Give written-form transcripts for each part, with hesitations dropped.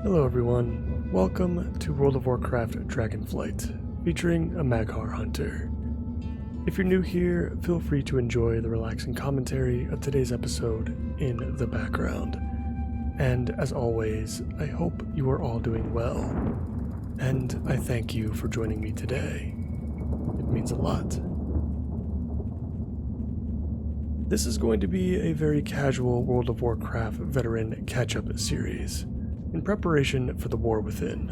Hello everyone, welcome to World of Warcraft Dragonflight, featuring a Mag'har hunter. If you're new here, feel free to enjoy the relaxing commentary of today's episode in the background. And as always, I hope you are all doing well, and I thank you for joining me today. It means a lot. This is going to be a very casual World of Warcraft veteran catch-up series, in preparation for the War Within.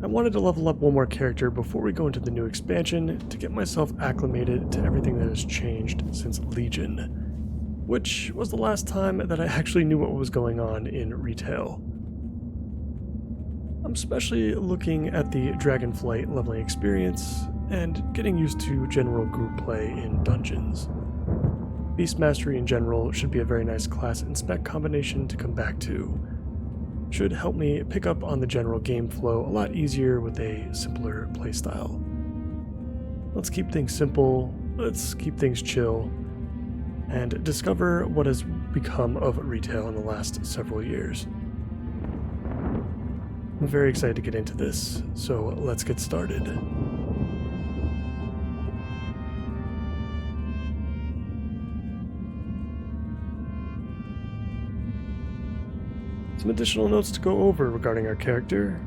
I wanted to level up one more character before we go into the new expansion to get myself acclimated to everything that has changed since Legion, which was the last time that I actually knew what was going on in retail. I'm especially looking at the Dragonflight leveling experience and getting used to general group play in dungeons. Beast Mastery in general should be a very nice class and spec combination to come back to. Should help me pick up on the general game flow a lot easier with a simpler playstyle. Let's keep things simple, let's keep things chill, and discover what has become of retail in the last several years. I'm very excited to get into this, so let's get started. Some additional notes to go over regarding our character.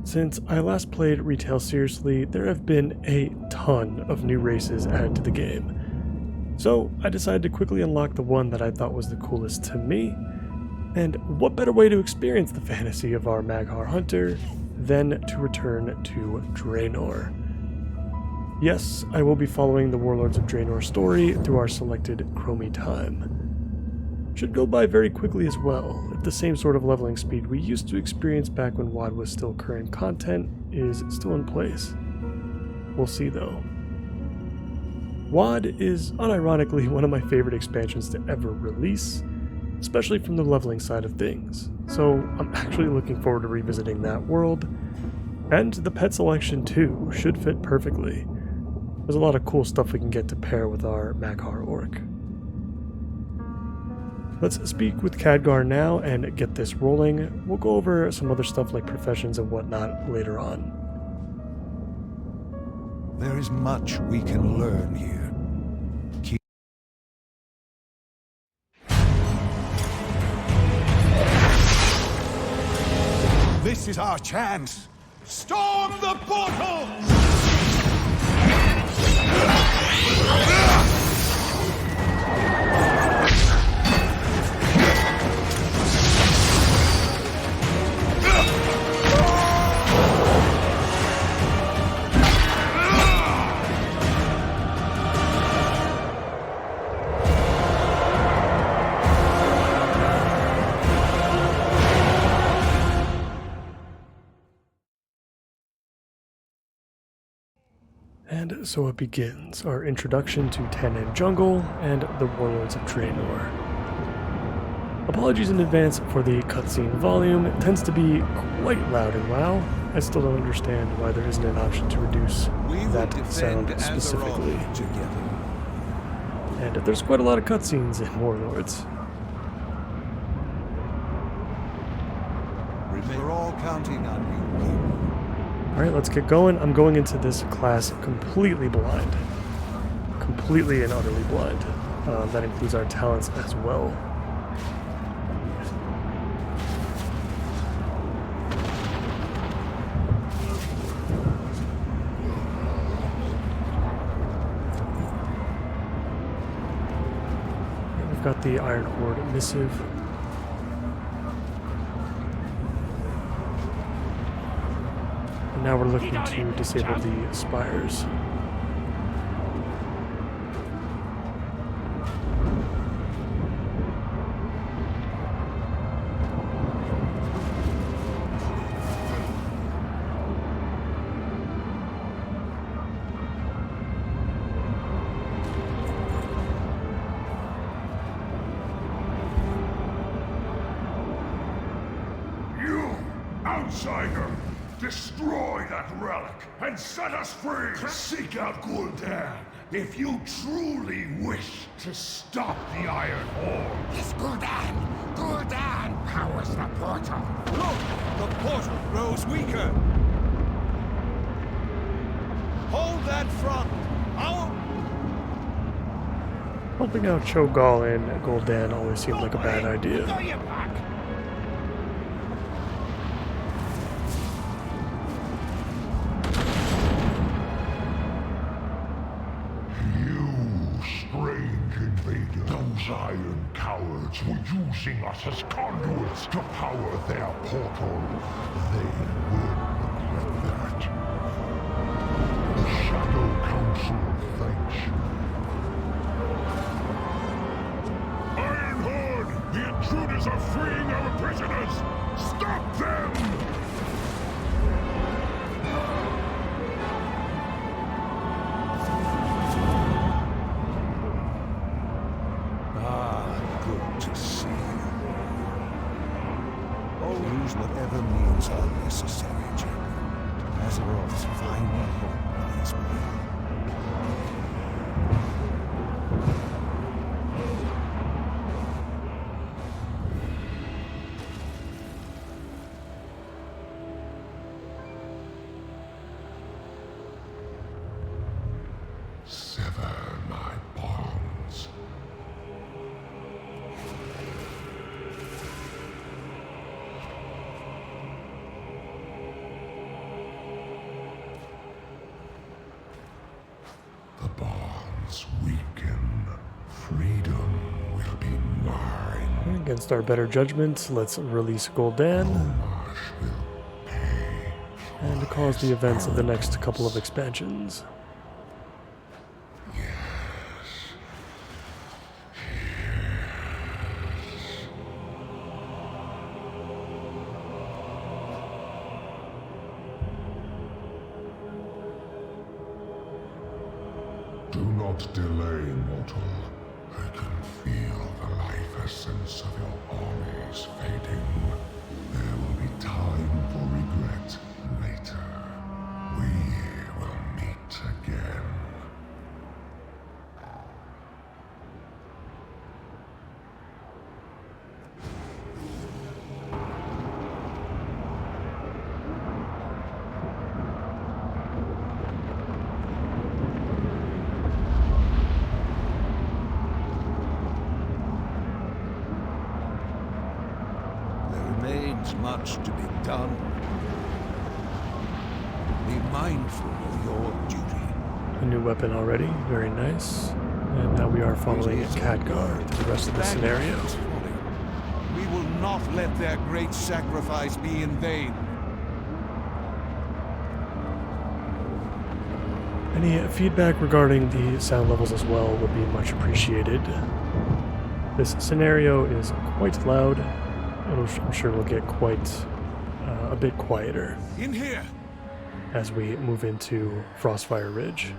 Since I last played retail seriously, there have been a ton of new races added to the game. So I decided to quickly unlock the one that I thought was the coolest to me. And what better way to experience the fantasy of our Mag'har hunter than to return to Draenor. Yes, I will be following the Warlords of Draenor story through our selected Chromie time. Should go by very quickly as well, if the same sort of leveling speed we used to experience back when WoD was still current content is still in place. We'll see though. WoD is unironically one of my favorite expansions to ever release, especially from the leveling side of things, so I'm actually looking forward to revisiting that world, and the pet selection too should fit perfectly. There's a lot of cool stuff we can get to pair with our Mag'har orc. Let's speak with Khadgar now and get this rolling. We'll go over some other stuff like professions and whatnot later on. There is much we can learn here. This is our chance. Storm the portal! And so it begins, our introduction to Tannan Jungle and the Warlords of Draenor. Apologies in advance for the cutscene volume, it tends to be quite loud in WoW. I still don't understand why there isn't an option to reduce that sound specifically. And there's quite a lot of cutscenes in Warlords. We're all counting on you. Alright, let's get going. I'm going into this class completely blind. Completely and utterly blind. That includes our talents as well. We've got the Iron Horde missive. Now we're looking to disable the spires. You, outsider! Destroy that relic and set us free! Seek out Gul'dan if you truly wish to stop the Iron Horde. Yes, Gul'dan! Gul'dan powers the portal! portal grows weaker. Hold that front. Helping out Cho'Gall and Gul'dan always seemed like a bad idea. Got your back. You strange invader. Those iron cowards were using us as conduits to power their portal. They will regret that. The Shadow Council thanks you. Ironhorde! The intruders are freeing our prisoners! Stop them! Good to see you. Use whatever means are necessary, Champion. Azeroth's final hope lies below. Sever my bonds. The bonds weaken. Freedom will be mine. Against our better judgment, let's release Gul'dan Marsh will pay. and cause the events of the next couple of expansions. Do not delay, mortal. I can feel the life essence of your armies fading. There will be time for regret later. We will meet again. Much to be done. Be mindful of your duty. A new weapon already, very nice. And now we are following Khadgar through the rest of the scenario. We will not let their great sacrifice be in vain. Any feedback regarding the sound levels as well would be much appreciated. This scenario is quite loud. I'm sure it'll get quite a bit quieter In here. as we move into Frostfire Ridge.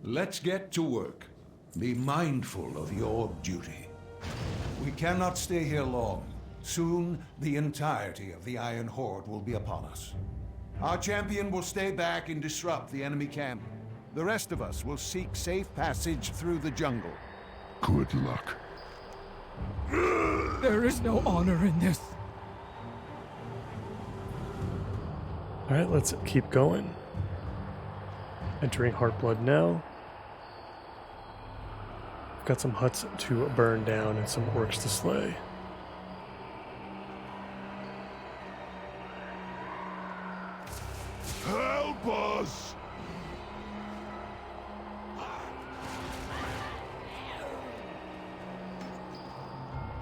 Let's get to work. Be mindful of your duty. We cannot stay here long. Soon, the entirety of the Iron Horde will be upon us. Our champion will stay back and disrupt the enemy camp. The rest of us will seek safe passage through the jungle. Good luck. There is no honor in this. Alright, let's keep going. Entering Heartblood now. Got some huts to burn down and some orcs to slay. Help us!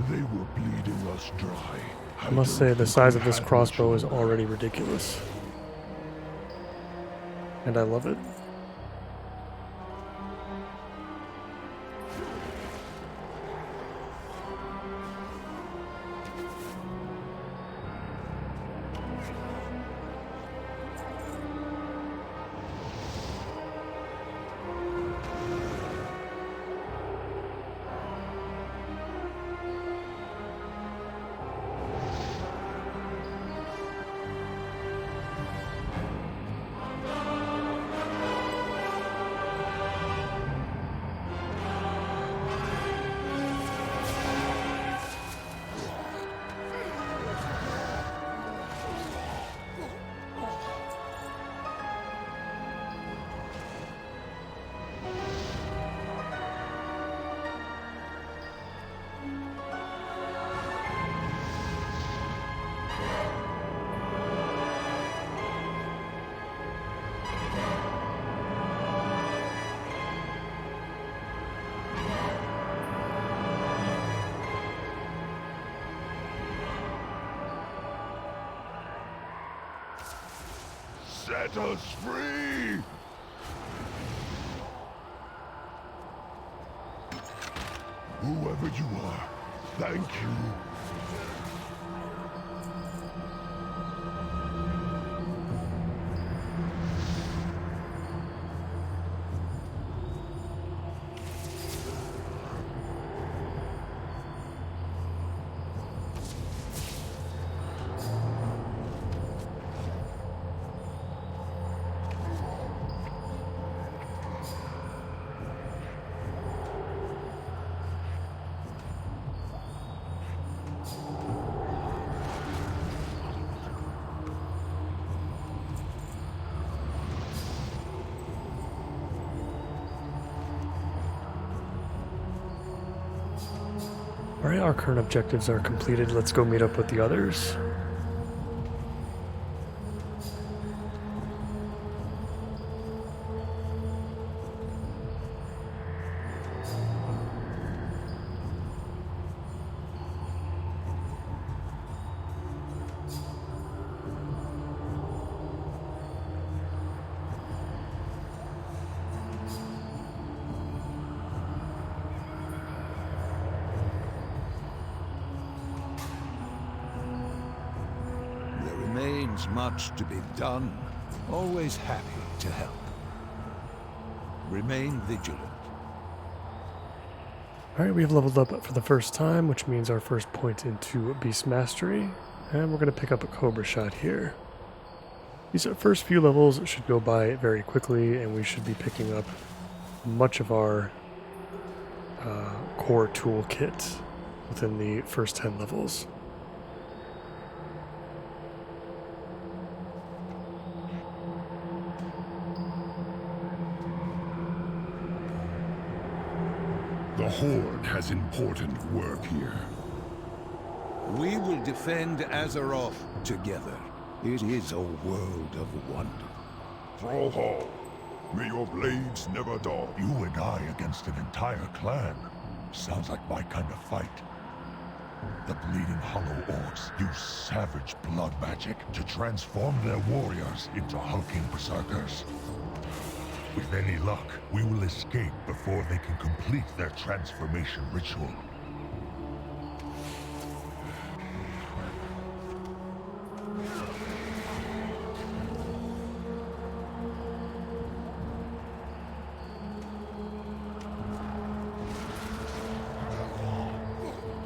They were bleeding us dry. I must say the size of this crossbow is already ridiculous. And I love it. Set us free! Whoever you are, thank you. Alright, our current objectives are completed. Let's go meet up with the others. Remains much to be done. Always happy to help. Remain vigilant. Alright, we have leveled up for the first time, which means our first point into Beast Mastery. And we're going to pick up a Cobra Shot here. These first few levels should go by very quickly, and we should be picking up much of our core toolkit within the first 10 levels. The Horde has important work here. We will defend Azeroth together. It is a world of wonder. Thrallhall, may your blades never dull. You and I against an entire clan. Sounds like my kind of fight. The Bleeding Hollow orcs use savage blood magic to transform their warriors into hulking berserkers. With any luck, we will escape before they can complete their transformation ritual.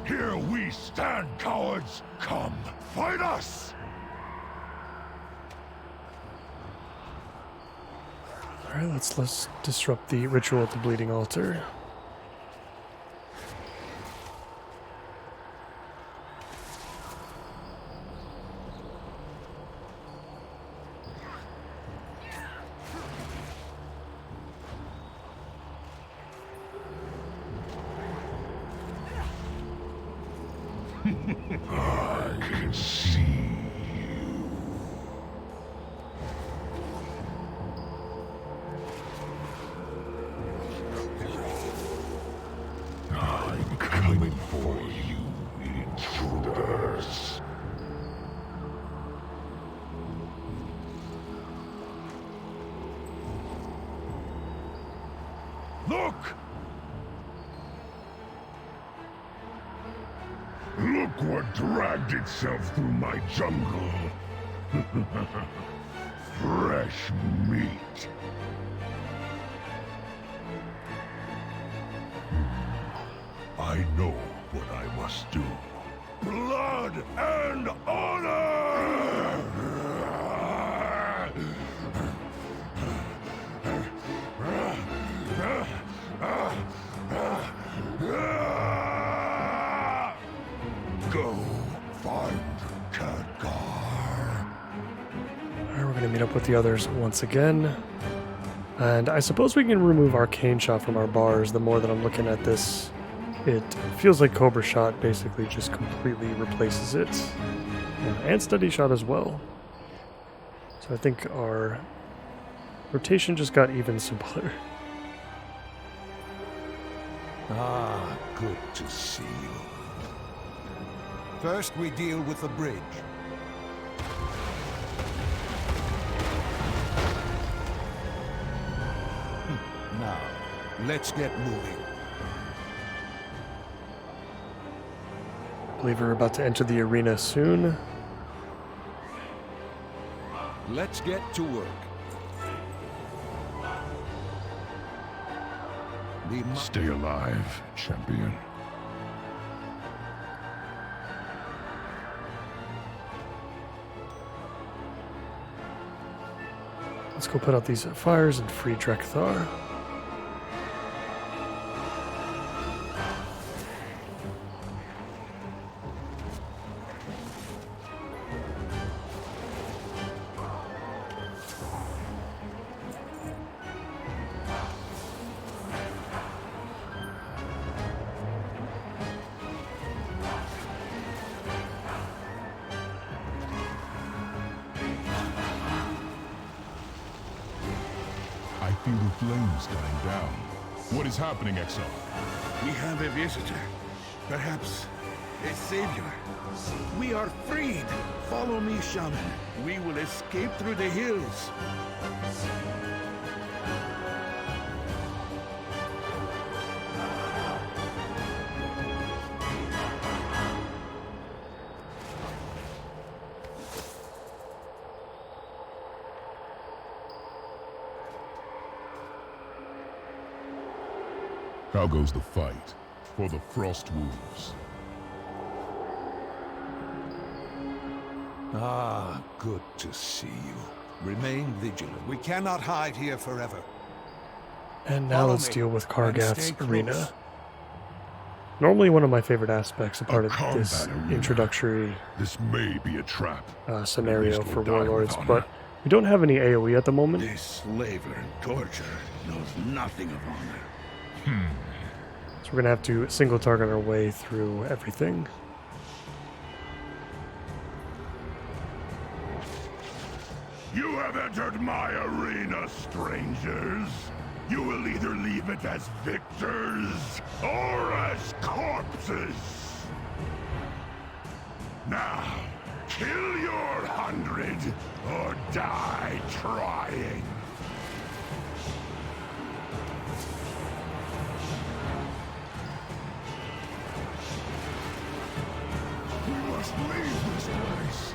Here we stand, cowards! Come, fight us! Alright, let's disrupt the ritual at the Bleeding Altar. I can see you. I'm coming for you, intruders. Look! Look what dragged itself through my jungle. Fresh meat. I know what I must do. Blood and honor! Go find Khadgar. Alright, we're going to meet up with the others once again. And I suppose we can remove Arcane Shot from our bars. The more that I'm looking at this, it feels like Cobra Shot basically just completely replaces it. And Steady Shot as well. So I think our rotation just got even simpler. Ah, good to see you. First, we deal with the bridge. Let's get moving. I believe we're about to enter the arena soon. Let's get to work. Stay alive, champion. Let's go put out these fires and free Drekthar. I feel the flames dying down. What is happening, Exo? We have a visitor. Perhaps a savior. We are freed. Follow me, shaman. We will escape through the hills. How goes the fight for the Frost Wolves? Ah, good to see you. Remain vigilant. We cannot hide here forever. And now Follow let's me deal with and Kargath's stay close. arena. Normally one of my favorite aspects, a part of combat this arena. introductory This may be a trap. scenario least for we'll die with Warlords, honor. but we don't have any AoE at the moment. This slaver and torture knows nothing of honor. So we're going to have to single target our way through everything. You have entered my arena, strangers. You will either leave it as victors or as corpses. Now, kill your 100 or die trying. We must leave this place.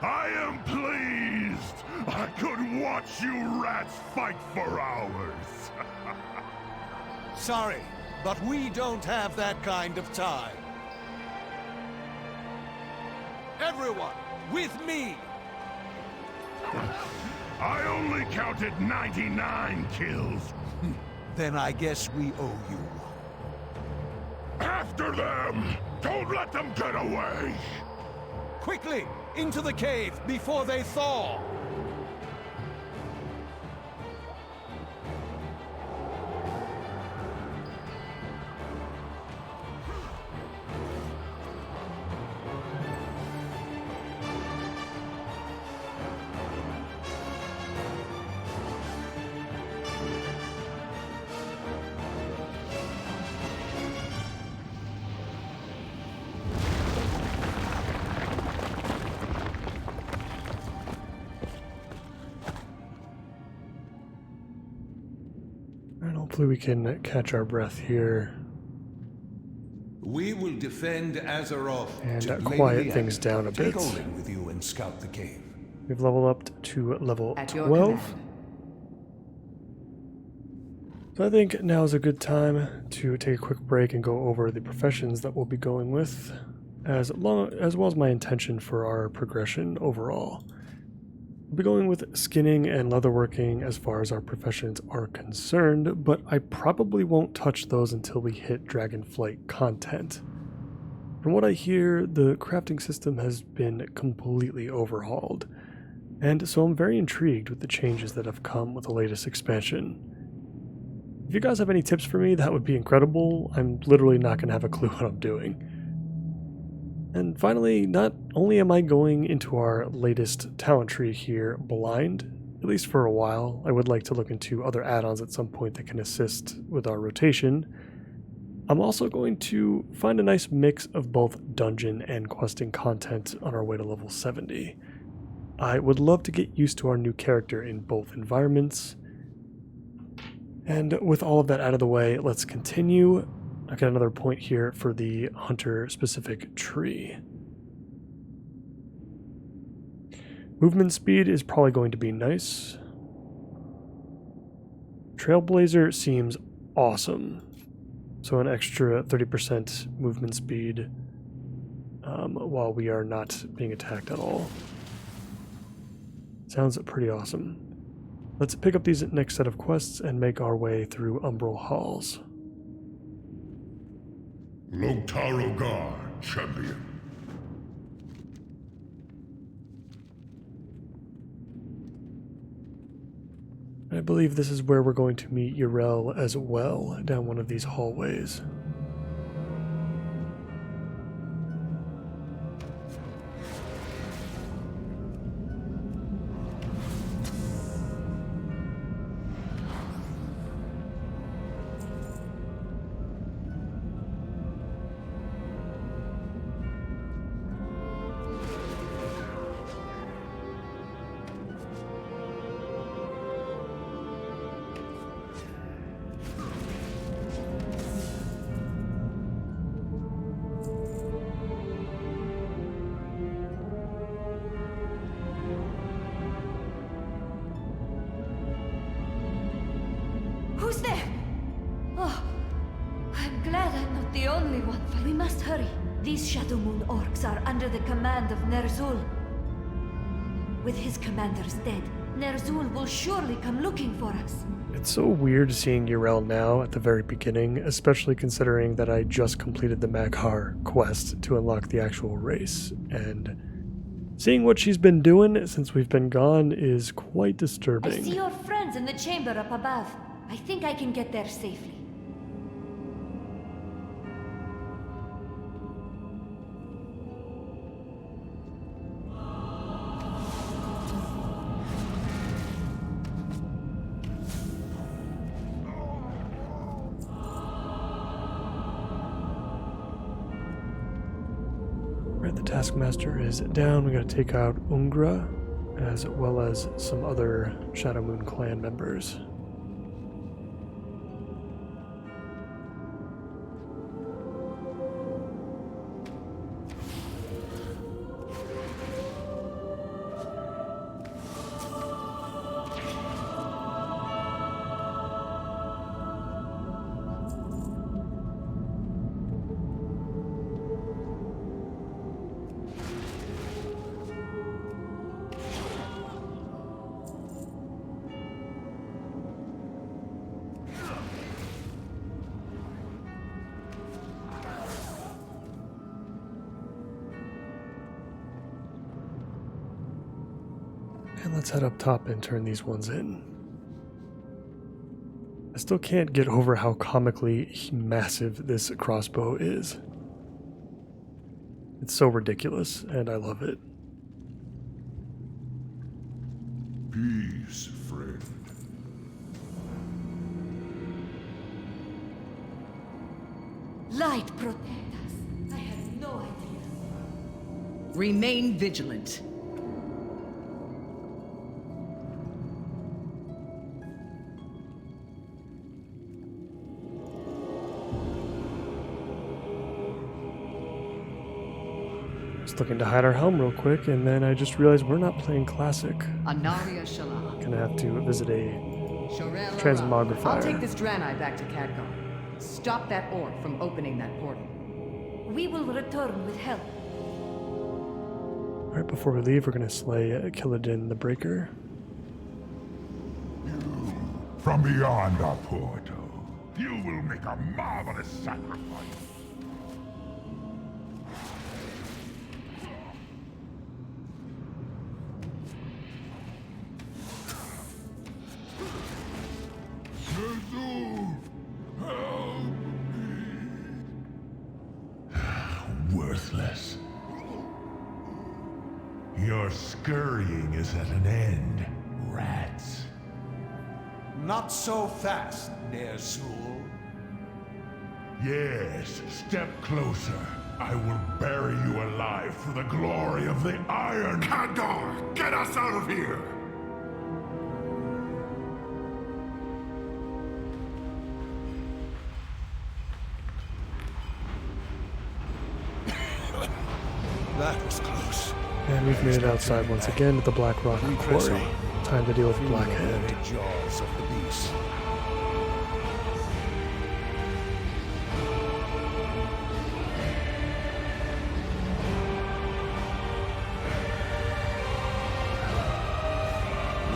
I am pleased. I could watch you rats fight for hours. Sorry, but we don't have that kind of time. Everyone, with me! I only counted 99 kills. Then I guess we owe you. After them! Don't let them get away! Quickly, into the cave before they thaw! Hopefully we can catch our breath here We will defend Azeroth and to quiet Lady things down a Take bit. Olin with you and scout the cave. We've leveled up to level At your 12. command. So I think now is a good time to take a quick break and go over the professions that we'll be going with, as well as my intention for our progression overall. We'll be going with skinning and leatherworking as far as our professions are concerned, but I probably won't touch those until we hit Dragonflight content. From what I hear, the crafting system has been completely overhauled, and so I'm very intrigued with the changes that have come with the latest expansion. If you guys have any tips for me, that would be incredible. I'm literally not going to have a clue what I'm doing. And finally, not only am I going into our latest talent tree here blind, at least for a while, I would like to look into other add-ons at some point that can assist with our rotation. I'm also going to find a nice mix of both dungeon and questing content on our way to level 70. I would love to get used to our new character in both environments. And with all of that out of the way, let's continue. I've got another point here for the hunter-specific tree. Movement speed is probably going to be nice. Trailblazer seems awesome. So an extra 30% movement speed while we are not being attacked at all. Sounds pretty awesome. Let's pick up these next set of quests and make our way through Umbral Halls. Lotaro Gar, champion. I believe this is where we're going to meet Yrel as well, down one of these hallways. Who's there? Oh, I'm glad I'm not the only one. We must hurry. These Shadow Moon orcs are under the command of Ner'zhul. With his commanders dead, Ner'zhul will surely come looking for us. It's so weird seeing Yrel now at the very beginning, especially considering that I just completed the Maghar quest to unlock the actual race, and seeing what she's been doing since we've been gone is quite disturbing. I see your friends in the chamber up above. I think I can get there safely. Alright, the Taskmaster is down. We gotta take out Ungra, as well as some other Shadow Moon clan members. And let's head up top and turn these ones in. I still can't get over how comically massive this crossbow is. It's so ridiculous, and I love it. Peace, friend. Light protect us. I had no idea. Remain vigilant. Just looking to hide our helm real quick, and then I just realized we're not playing classic. Anaria Shalala. Gonna have to visit a Shorel transmogrifier. I'll take this Draenei back to Khadgar. Stop that orc from opening that portal. We will return with help. Alright, before we leave, we're gonna slay Killadin the Breaker. From beyond our portal, you will make a marvelous sacrifice. Worthless. Your scurrying is at an end, rats. Not so fast, Ner'zhul. Yes, step closer. I will bury you alive for the glory of the Iron. Khadgar, get us out of here! That was close. And we've made it outside once again to the Black Rock Quarry. Time to deal with Blackhead. The jaws of the beast.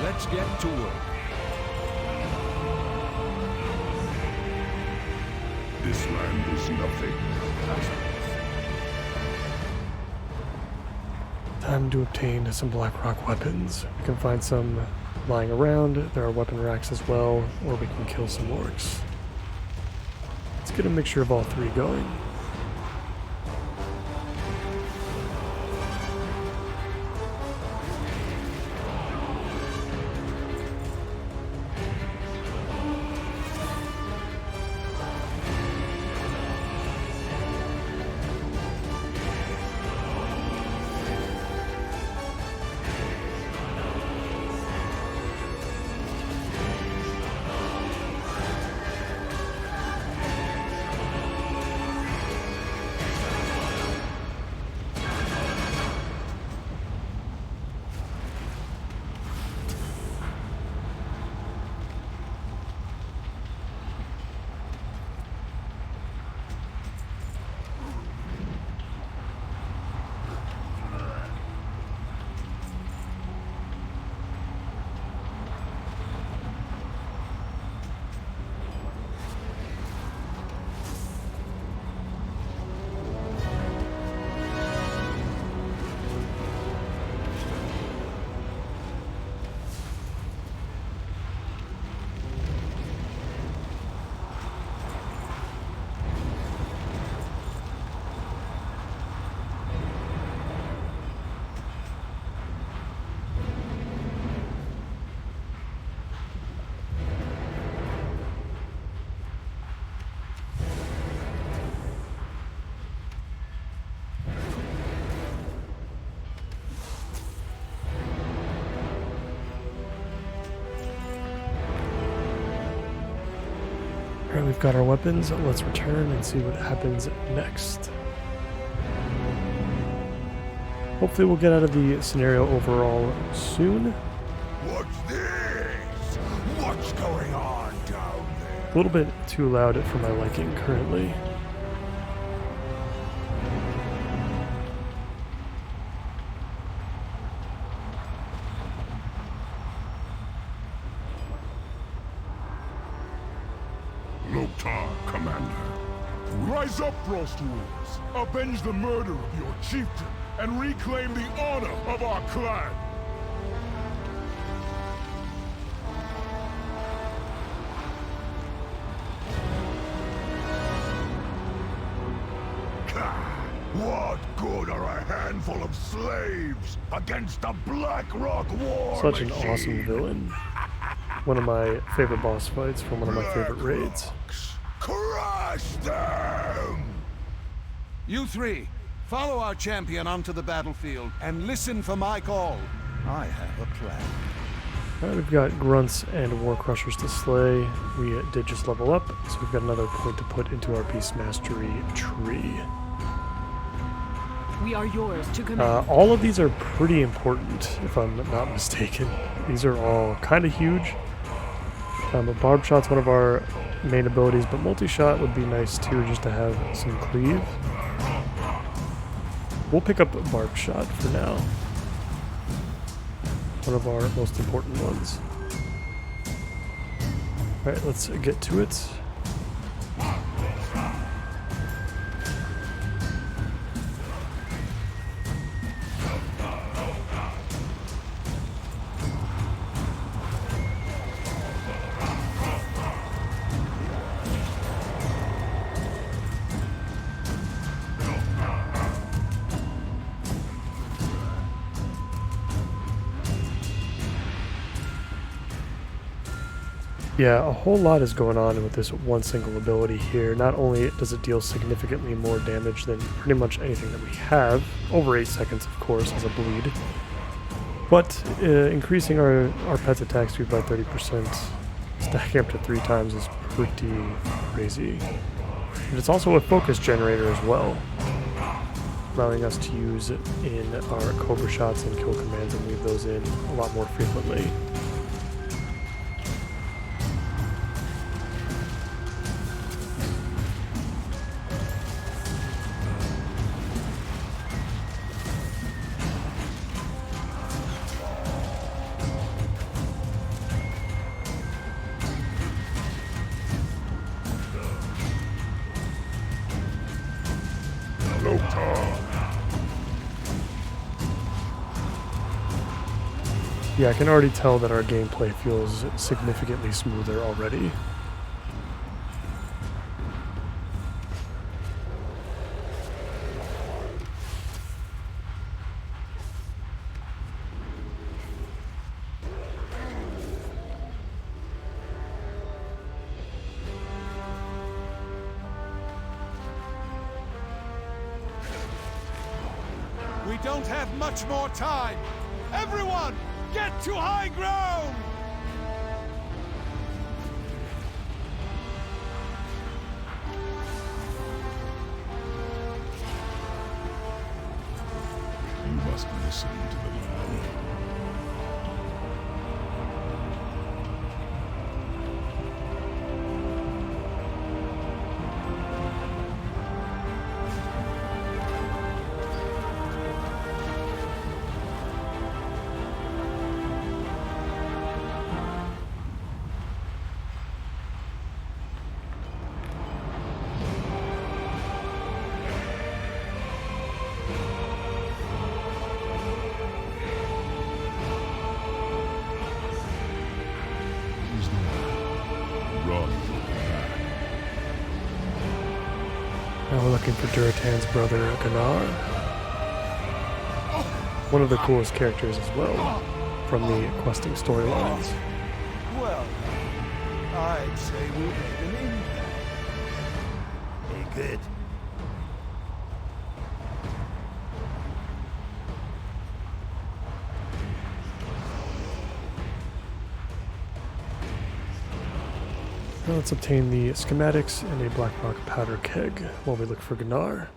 Let's get to work. This land is nothing. Time to obtain some Blackrock weapons. We can find some lying around. There are weapon racks as well, or we can kill some orcs. Let's get a mixture of all three going. Alright, we've got our weapons. Let's return and see what happens next. Hopefully we'll get out of the scenario overall soon. What's this? What's going on down there? A little bit too loud for my liking currently. Loktar, Commander. Rise up, Frostwolves. Avenge the murder of your chieftain and reclaim the honor of our clan. What good are a handful of slaves against a Black Rock war Such an machine? awesome villain. One of my favorite boss fights from one of my favorite raids. Crush them! You three, follow our champion onto the battlefield and listen for my call. I have a plan. Alright, we've got grunts and war crushers to slay. We did just level up, so we've got another point to put into our beast mastery tree. We are yours to command. All of these are pretty important, if I'm not mistaken. These are all kind of huge. But Barb Shot's one of our main abilities, but Multi-Shot would be nice too, just to have some cleave. We'll pick up Barb Shot for now. One of our most important ones. Alright, let's get to it. Yeah, a whole lot is going on with this one single ability here. Not only does it deal significantly more damage than pretty much anything that we have, over 8 seconds of course as a bleed, but increasing our pet's attack speed by 30%, stacking up to 3 times is pretty crazy. And it's also a focus generator as well, allowing us to use it in our Cobra shots and kill commands and leave those in a lot more frequently. Yeah, I can already tell that our gameplay feels significantly smoother already. We don't have much more time. Everyone, get to high ground! You must listen to the man. Now we're looking for Duratan's brother, Ganar. One of the coolest characters as well, from the questing storylines. Well, I'd say we made an impact. Hey, good. Now let's obtain the schematics and a black rock powder keg while we look for Ganar.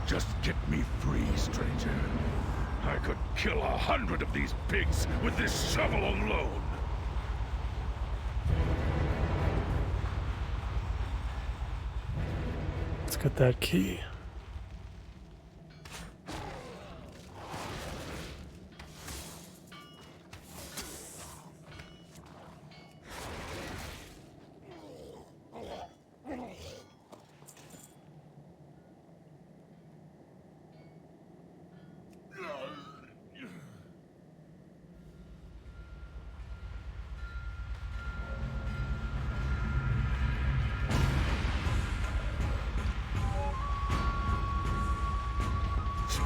Just get me free, stranger. I could kill 100 of these pigs with this shovel alone. Let's get that key.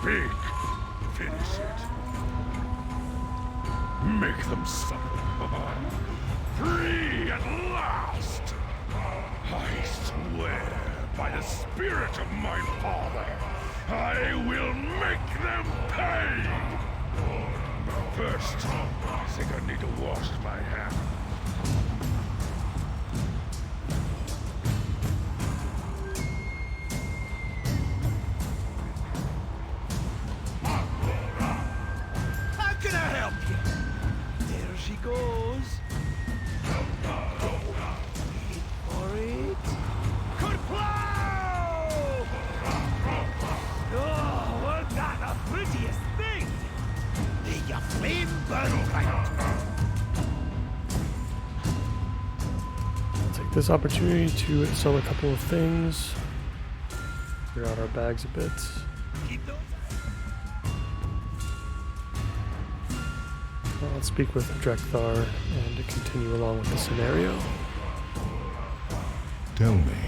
speak. Finish it. Make them suffer. Free at last! I swear by the spirit of my father, I will make them pay! First, I think I need to wash my hands. How can I help you? There she goes. Wait for it. Good plow! Oh, wasn't that the prettiest thing? May your flame burn bright. I'll take this opportunity to sell a couple of things. Clear out our bags a bit. Keep those. Let's speak with Drekthar and continue along with the scenario. Tell me,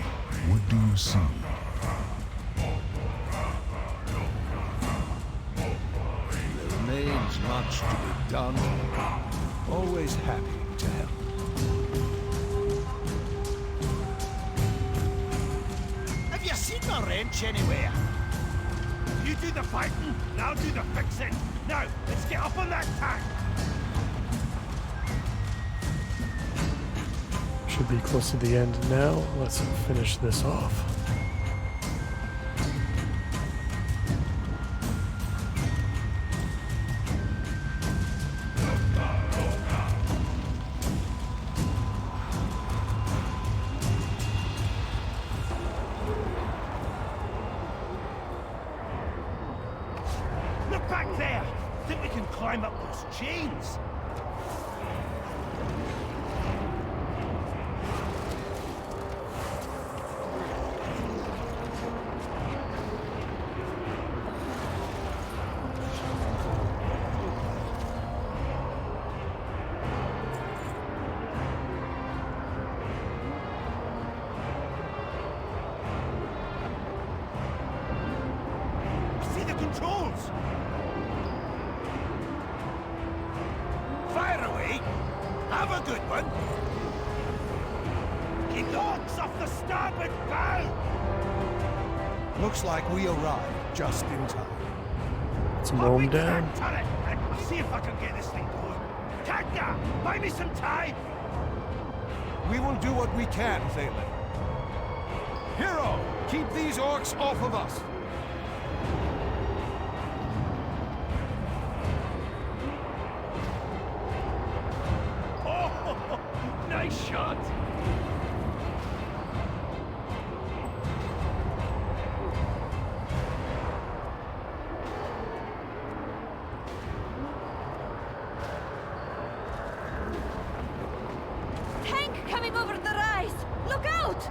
what do you see? There remains much to be done. Always happy to help. Have you seen my wrench anywhere? You do the fighting, and I'll do the fixing. Now, let's get up on that tank. Should be close to the end now. Let's finish this off. Look back there. Think we can climb up those chains? See the controls? Fire away! Have a good one! Keep the hawks off the starboard bow! Looks like we arrived just in time. Let's mow him down. Turret, and see if I can get this thing going. Kagna, buy me some time! We will do what we can, Thalen. Hero, keep these orcs off of us. Oh, nice shot! Tank coming over the rise! Look out!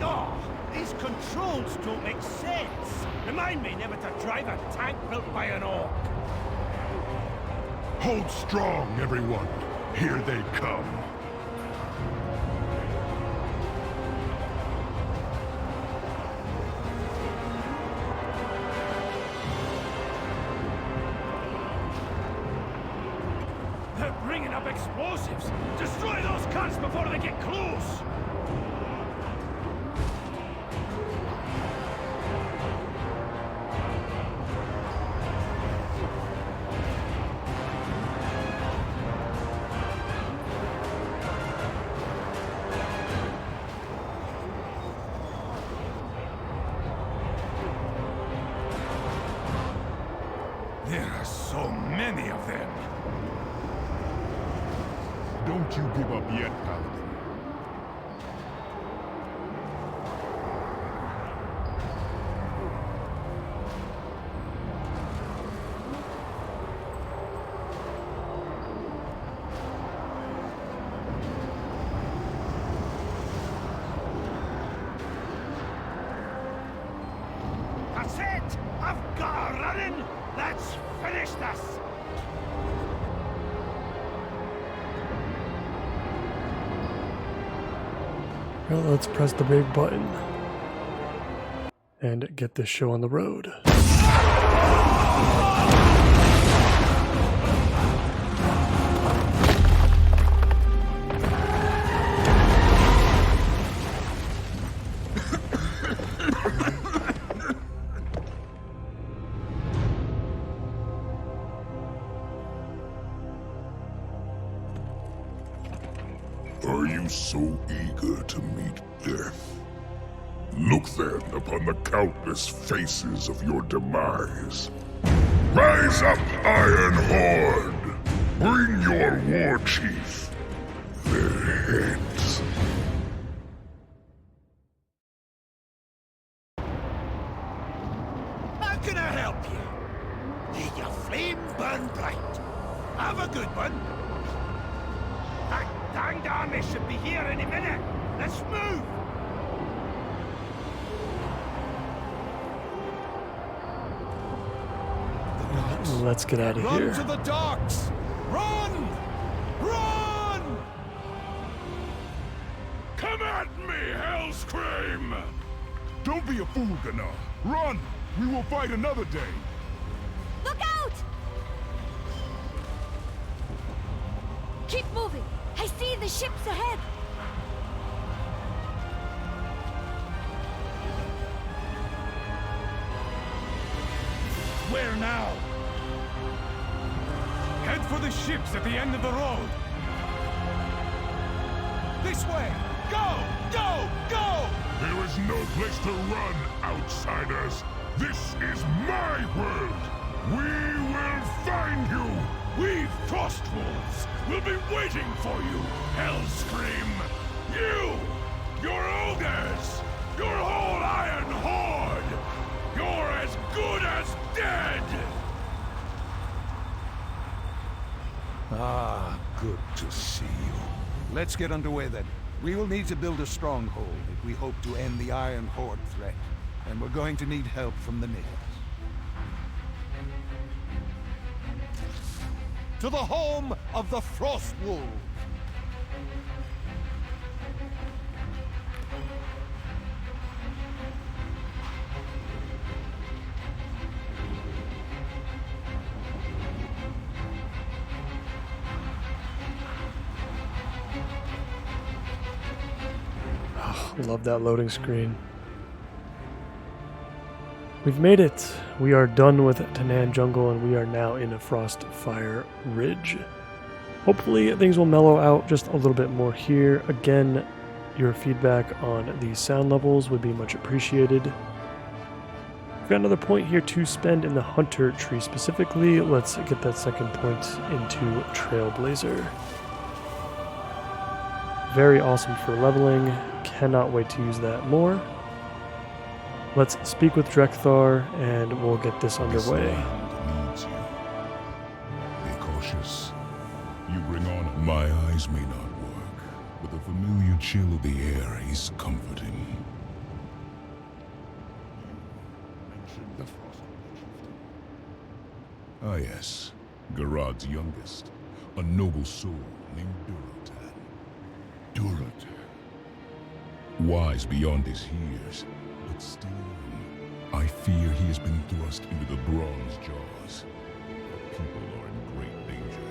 Oh, these controls don't make sense. Remind me never to drive a tank built by an orc. Hold strong, everyone. Here they come. They're bringing up explosives. Destroy those cunts before they get close. There are so many of them. Don't you give up yet, Paladin. That's it! I've got her running! Let's finish this! Well, let's press the big button and get this show on the road. Are you so eager to meet death? Look then upon the countless faces of your demise. Rise up, Iron Horde! Bring your war chief their heads. How can I help you? May your flame burn bright. Have a good one. That danged army should be here any minute. Let's move! Let's get out of Run here. to the docks! Run! Run! Come at me, Hellscream! Don't be a fool, Gnar. Run! We will fight another day. Look out! Keep moving. I see the ships ahead. Where now? Head for the ships at the end of the road. This way! Go! Go! Go! There is no place to run, outsiders. This is my world. We will find you. We Frostwolves will be waiting for you, Hellscream. You, your ogres, your whole Iron Horde. You're as good as dead. Ah, good to see you. Let's get underway then. We will need to build a stronghold if we hope to end the Iron Horde threat. And we're going to need help from the natives. To the home of the Frost Wolves! Love that loading screen. We've made it. We are done with Tanan Jungle and we are now in a Frostfire Ridge. Hopefully things will mellow out just a little bit more here. Again, your feedback on these sound levels would be much appreciated. We've got another point here to spend in the Hunter tree specifically. Let's get that second point into Trailblazer. Very awesome for leveling. Cannot wait to use that more. Let's speak with Drekthar and we'll get this underway. Needs you. Be cautious. You bring on. My eyes may not work, but the familiar chill of the air is comforting. You mentioned the Frost. Ah yes, Garad's youngest, a noble soul named Durotan. Durotan. Wise beyond his years, but still young. I fear he has been thrust into the bronze jaws. Our people are in great danger.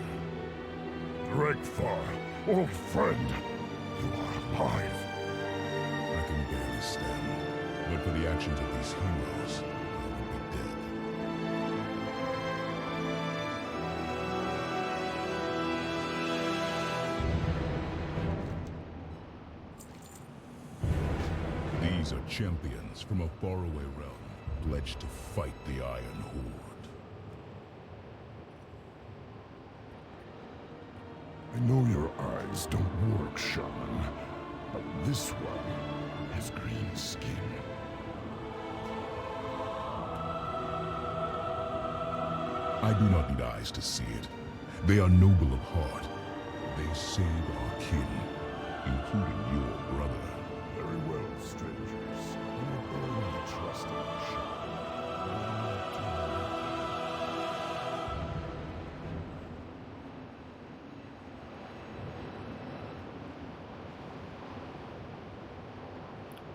Drekthar, old friend, you are alive. I can barely stand, but for the actions of these heroes, I would be dead. These are champions from a faraway realm, pledged to fight the Iron Horde. I know your eyes don't work, Shaman, but this one has green skin. I do not need eyes to see it. They are noble of heart. They save our kin, including your brother. Very well, strangers. You are only trusting Shaman.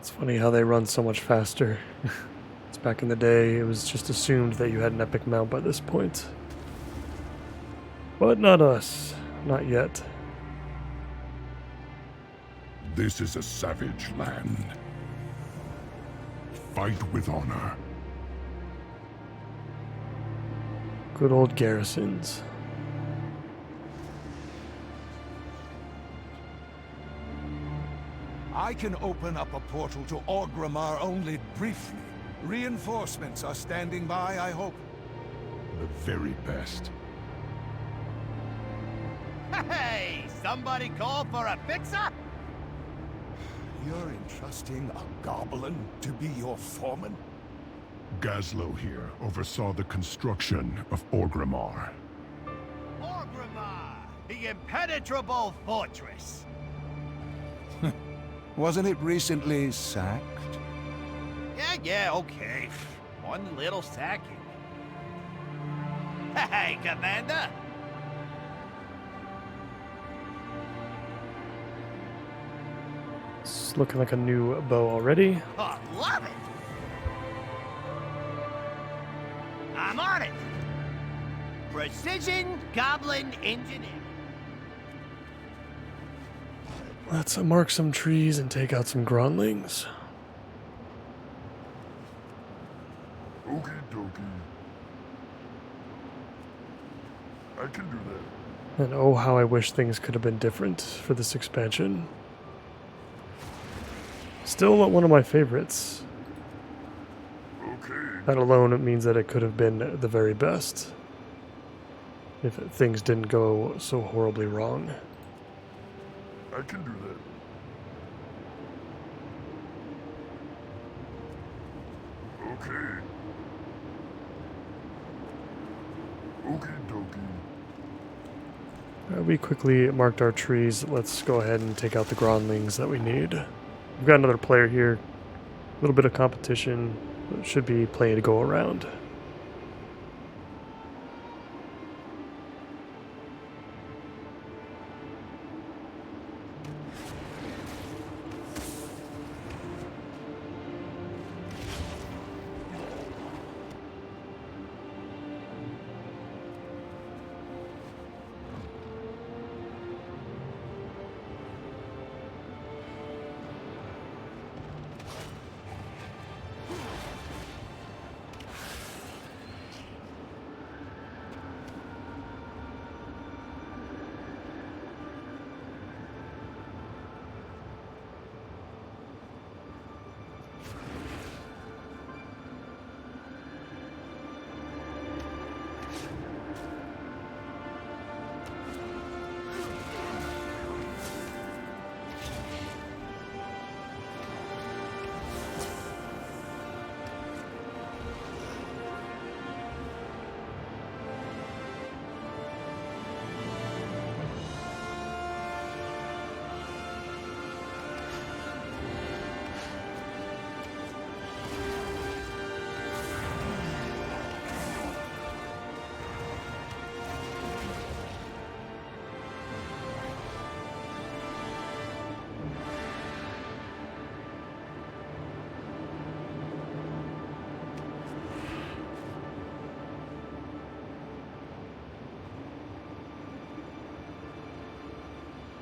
It's funny how they run so much faster. It's back in the day, it was just assumed that you had an epic mount by this point. But not us. Not yet. This is a savage land. Fight with honor. Good old garrisons. I can open up a portal to Orgrimmar only briefly. Reinforcements are standing by, I hope. The very best. Hey, somebody call for a fixer? You're entrusting a goblin to be your foreman? Gazlo here oversaw the construction of Orgrimmar. Orgrimmar, the impenetrable fortress. Wasn't it recently sacked? Yeah, okay. One little sacking. Hey, Commander! It's looking like a new bow already. Oh, love it! I'm on it! Precision Goblin Engineering. Let's mark some trees and take out some Gronlings. Okie dokie. I can do that. And oh, how I wish things could have been different for this expansion. Still one of my favorites. Okay. That alone means that it could have been the very best. If things didn't go so horribly wrong. I can do that. Okay. Okie dokie. We quickly marked our trees. Let's go ahead and take out the Gronlings that we need. We've got another player here. A little bit of competition. Should be plenty to go around.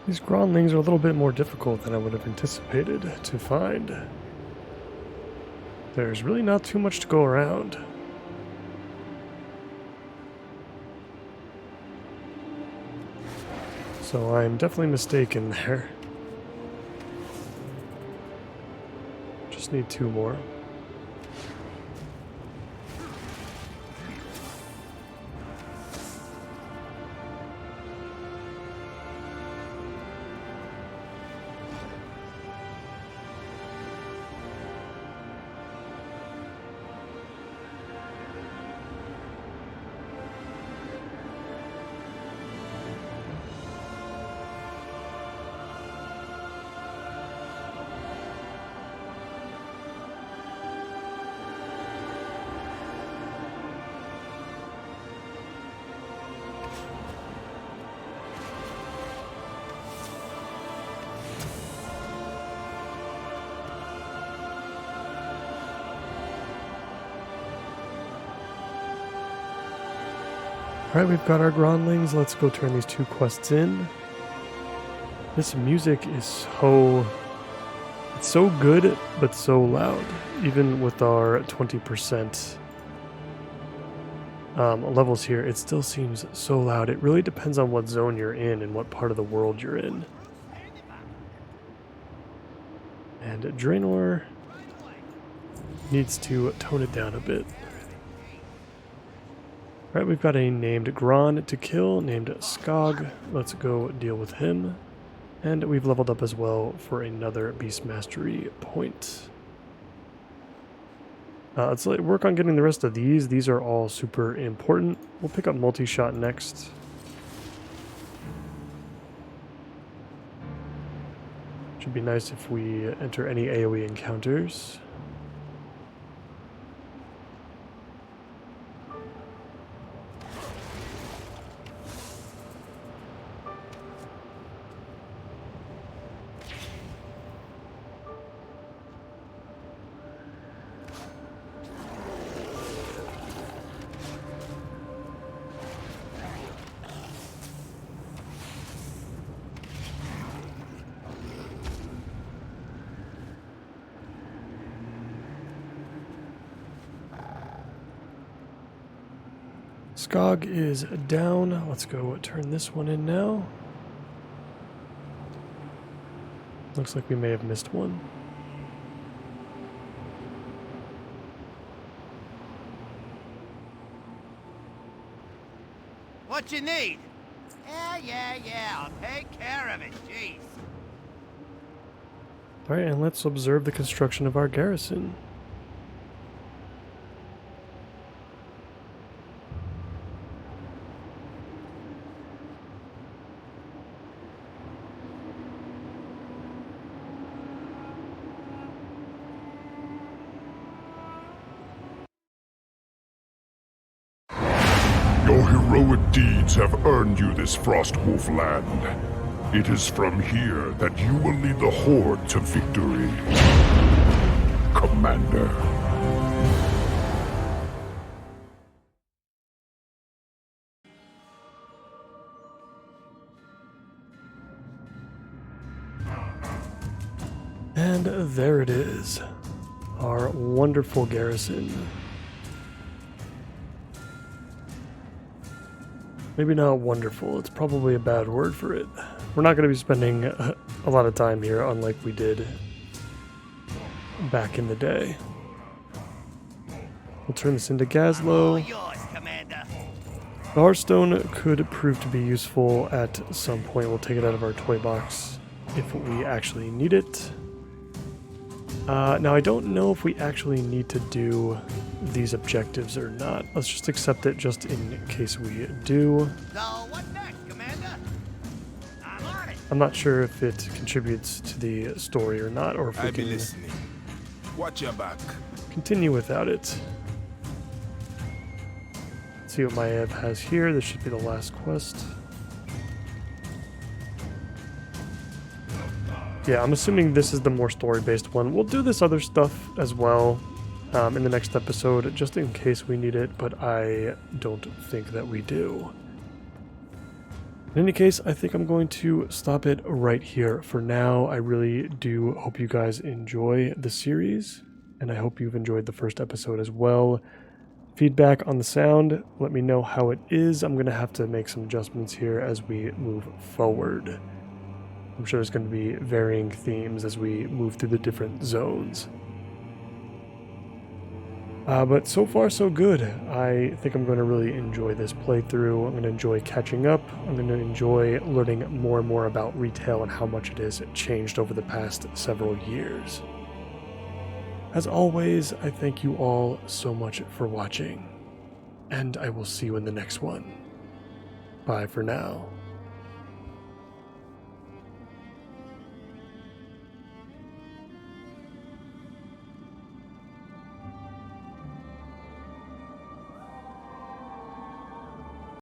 These Gronlings are a little bit more difficult than I would have anticipated to find. There's really not too much to go around. So I'm definitely mistaken there. Just need 2 more. Alright, we've got our Grondlings. Let's go turn these 2 quests in. This music is it's so good, but so loud. Even with our 20% levels here, it still seems so loud. It really depends on what zone you're in and what part of the world you're in. And Draenor needs to tone it down a bit. Right, we've got a named Gron to kill, named Skog. Let's go deal with him. And we've leveled up as well for another Beast Mastery point. Let's work on getting the rest of these. These are all super important. We'll pick up Multi-Shot next. Should be nice if we enter any AoE encounters. Skog is down. Let's go turn this one in now. Looks like we may have missed one. What you need? Yeah, I'll take care of it, jeez. Alright, and let's observe the construction of our garrison. Your heroic deeds have earned you this Frostwolf land. It is from here that you will lead the Horde to victory, Commander. And there it is, our wonderful garrison. Maybe not wonderful, it's probably a bad word for it. We're not going to be spending a lot of time here, unlike we did back in the day. We'll turn this into Gazlowe. The Hearthstone could prove to be useful at some point. We'll take it out of our toy box if we actually need it. Now, I don't know if we actually need to do these objectives or not. Let's just accept it just in case we do. So, what next, Commander? I'm on it. I'm not sure if it contributes to the story or not, or if we can listening. Watch your back. continue without it. Let's see what Maev has here. This should be the last quest. Yeah, I'm assuming this is the more story-based one. We'll do this other stuff as well in the next episode, just in case we need it, but I don't think that we do. In any case, I think I'm going to stop it right here for now. I really do hope you guys enjoy the series, and I hope you've enjoyed the first episode as well. Feedback on the sound, let me know how it is. I'm going to have to make some adjustments here as we move forward. I'm sure there's going to be varying themes as we move through the different zones. But so far so good. I think I'm going to really enjoy this playthrough. I'm going to enjoy catching up. I'm going to enjoy learning more and more about retail and how much it has changed over the past several years. As always, I thank you all so much for watching, and I will see you in the next one. Bye for now.